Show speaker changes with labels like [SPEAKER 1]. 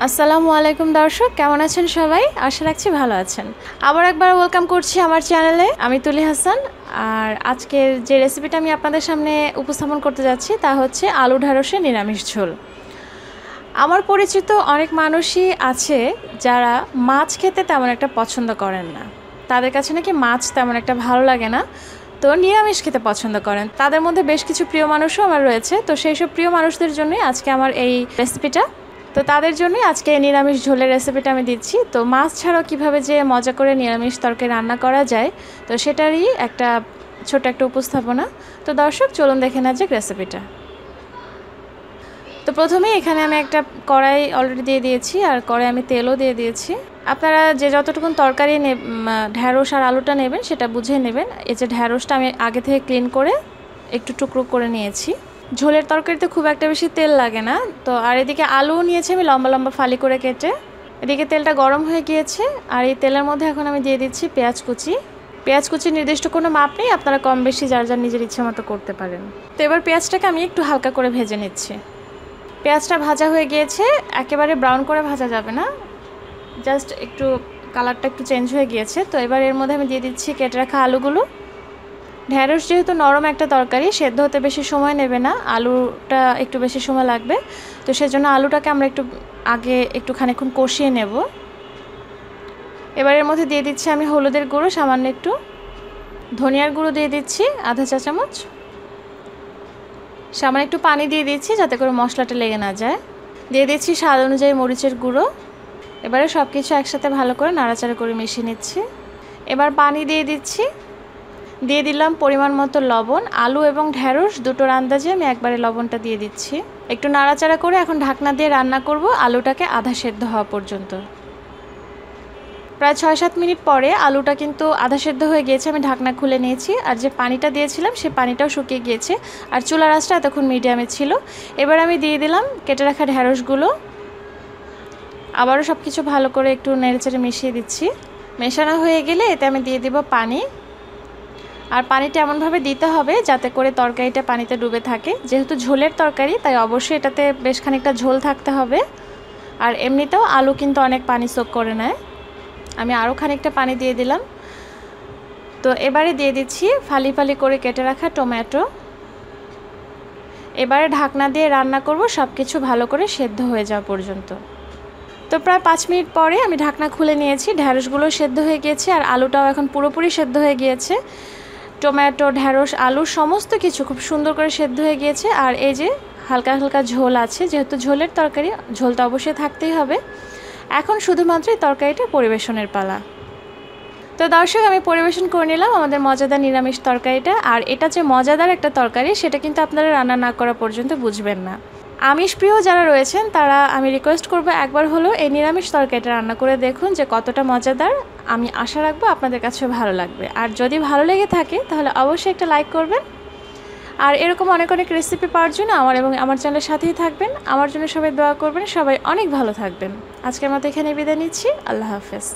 [SPEAKER 1] আসসালামু আলাইকুম দর্শক, কেমন আছেন সবাই? আশা রাখছি ভালো আছেন। আবার একবার ওয়েলকাম করছি আমার চ্যানেলে। আমি তুলি হাসান। আর আজকের যে রেসিপিটা আমি আপনাদের সামনে উপস্থাপন করতে যাচ্ছি তা হচ্ছে আলু ঢ্যাঁড়সের নিরামিষ ঝোল। আমার পরিচিত অনেক মানুষই আছে যারা মাছ খেতে তেমন একটা পছন্দ করেন না। তাদের কাছে নাকি মাছ তেমন একটা ভালো লাগে না, তো নিরামিষ খেতে পছন্দ করেন। তাদের মধ্যে বেশ কিছু প্রিয় মানুষও আমার রয়েছে। তো সেই সব প্রিয় মানুষদের জন্যই আজকে আমার এই রেসিপিটা। তো তাদের জন্যই আজকে নিরামিষ ঝোলের রেসিপিটা আমি দিচ্ছি। তো মাছ ছাড়াও কীভাবে যে মজা করে নিরামিষ তরকারি রান্না করা যায়, তো সেটারই ছোট একটা উপস্থাপনা। তো দর্শক, চলুন দেখে নেওয়া যাক রেসিপিটা। তো প্রথমেই এখানে আমি একটা কড়াই অলরেডি দিয়ে দিয়েছি, আর কড়াই আমি তেলও দিয়ে দিয়েছি। আপনারা যে যতটুকুন তরকারি ঢ্যাঁড়স আর আলুটা নেবেন সেটা বুঝে নেবেন। এই যে ঢ্যাঁড়সটা আমি আগে থেকে ক্লিন করে একটু টুকরো করে নিয়েছি। ঝোলের তরকারিতে খুব একটা বেশি তেল লাগে না। তো আর এদিকে আলু নিয়েছি আমি লম্বা লম্বা ফালি করে কেটে। এদিকে তেলটা গরম হয়ে গিয়েছে, আর এই তেলের মধ্যে এখন আমি দিয়ে দিচ্ছি পেঁয়াজ কুচি। পেঁয়াজ কুচির নির্দিষ্ট কোনো মাপ নেই, আপনারা কম বেশি যার যার নিজের ইচ্ছে মতো করতে পারেন। তো এবার পেঁয়াজটাকে আমি একটু হালকা করে ভেজে নিচ্ছি। পেঁয়াজটা ভাজা হয়ে গিয়েছে, একেবারে ব্রাউন করে ভাজা যাবে না, জাস্ট একটু কালারটা একটু চেঞ্জ হয়ে গিয়েছে। তো এবার এর মধ্যে আমি দিয়ে দিচ্ছি কেটে রাখা আলুগুলো। ঢ্যাঁড়স যেহেতু নরম একটা তরকারি, সেদ্ধ হতে বেশি সময় নেবে না, আলুটা একটু বেশি সময় লাগবে। তো সেজন্য আলুটাকে আমরা একটু খানিকক্ষণ কষিয়ে নেব। এবার এর মধ্যে দিয়ে দিচ্ছি আমি হলুদের গুঁড়ো সামান্য একটু, ধনিয়ার গুঁড়ো দিয়ে দিচ্ছি আধা চা চামচ, সামান্য একটু পানি দিয়ে দিচ্ছি যাতে করে মশলাটা লেগে না যায়। দিয়ে দিচ্ছি স্বাদ অনুযায়ী মরিচের গুঁড়ো। এবারে সব কিছু একসাথে ভালো করে নাড়াচাড়া করে মিশিয়ে নিচ্ছি। এবার পানি দিয়ে দিচ্ছি, দিয়ে দিলাম পরিমাণ মতো লবণ। আলু এবং ঢ্যাঁড়স দুটোর আন্দাজে আমি একবারে লবণটা দিয়ে দিচ্ছি। একটু নাড়াচাড়া করে এখন ঢাকনা দিয়ে রান্না করব আলুটাকে আধা সেদ্ধ হওয়া পর্যন্ত। প্রায় 6-7 মিনিট পরে আলুটা কিন্তু আধা সেদ্ধ হয়ে গিয়েছে। আমি ঢাকনা খুলে নিয়েছি, আর যে পানিটা দিয়েছিলাম সেই পানিটাও শুকিয়ে গিয়েছে, আর চুলার আঁচটা এতক্ষণ মিডিয়ামে ছিল। এবার আমি দিয়ে দিলাম কেটে রাখা ঢ্যাঁড়সগুলো। আবারও সব কিছু ভালো করে একটু নেড়েচেড়ে মিশিয়ে দিচ্ছি। মেশানো হয়ে গেলে এতে আমি দিয়ে দিব পানি। আর পানিটা এমনভাবে দিতে হবে যাতে করে তরকারিটা পানিতে ডুবে থাকে। যেহেতু ঝোলের তরকারি, তাই অবশ্যই এটাতে বেশ খানিকটা ঝোল থাকতে হবে। আর এমনিতেও আলু কিন্তু অনেক পানি সোক করে নেয়। আমি আরও খানিকটা পানি দিয়ে দিলাম। তো এবারে দিয়ে দিচ্ছি ফালি ফালি করে কেটে রাখা টমেটো। এবারে ঢাকনা দিয়ে রান্না করব সব কিছু ভালো করে সেদ্ধ হয়ে যাওয়া পর্যন্ত। তো প্রায় 5 মিনিট পরে আমি ঢাকনা খুলে নিয়েছি। ঢ্যাঁড়সগুলো সেদ্ধ হয়ে গিয়েছে, আর আলুটাও এখন পুরোপুরি সেদ্ধ হয়ে গিয়েছে। টমেটো, ঢ্যাঁড়স, আলু সমস্ত কিছু খুব সুন্দর করে সেদ্ধ হয়ে গিয়েছে। আর এই যে হালকা হালকা ঝোল আছে, যেহেতু ঝোলের তরকারি, ঝোলটা অবশ্যই থাকতেই হবে। এখন শুধুমাত্র এই তরকারিটা পরিবেশনের পালা। তো দর্শক, আমি পরিবেশন করে নিলাম আমাদের মজাদার নিরামিষ তরকারিটা। আর এটা যে মজাদার একটা তরকারি সেটা কিন্তু আপনারা রান্না না করা পর্যন্ত বুঝবেন না। আমিষ প্রিয় যারা রয়েছেন তারা আমি রিকোয়েস্ট করব একবার হলো এই নিরামিষ তরকারিটা রান্না করে দেখুন যে কতটা মজাদার। আমি আশা রাখবো আপনাদের কাছে ভালো লাগবে। আর যদি ভালো লেগে থাকে তাহলে অবশ্যই একটা লাইক করবেন। আর এরকম অনেক অনেক রেসিপি পাওয়ার জন্য আমার চ্যানেলের সাথেই থাকবেন। আমার জন্য সবাই দোয়া করবেন। সবাই অনেক ভালো থাকবেন। আজকের মতো এখানে বিদায় নিচ্ছি। আল্লাহ হাফেজ।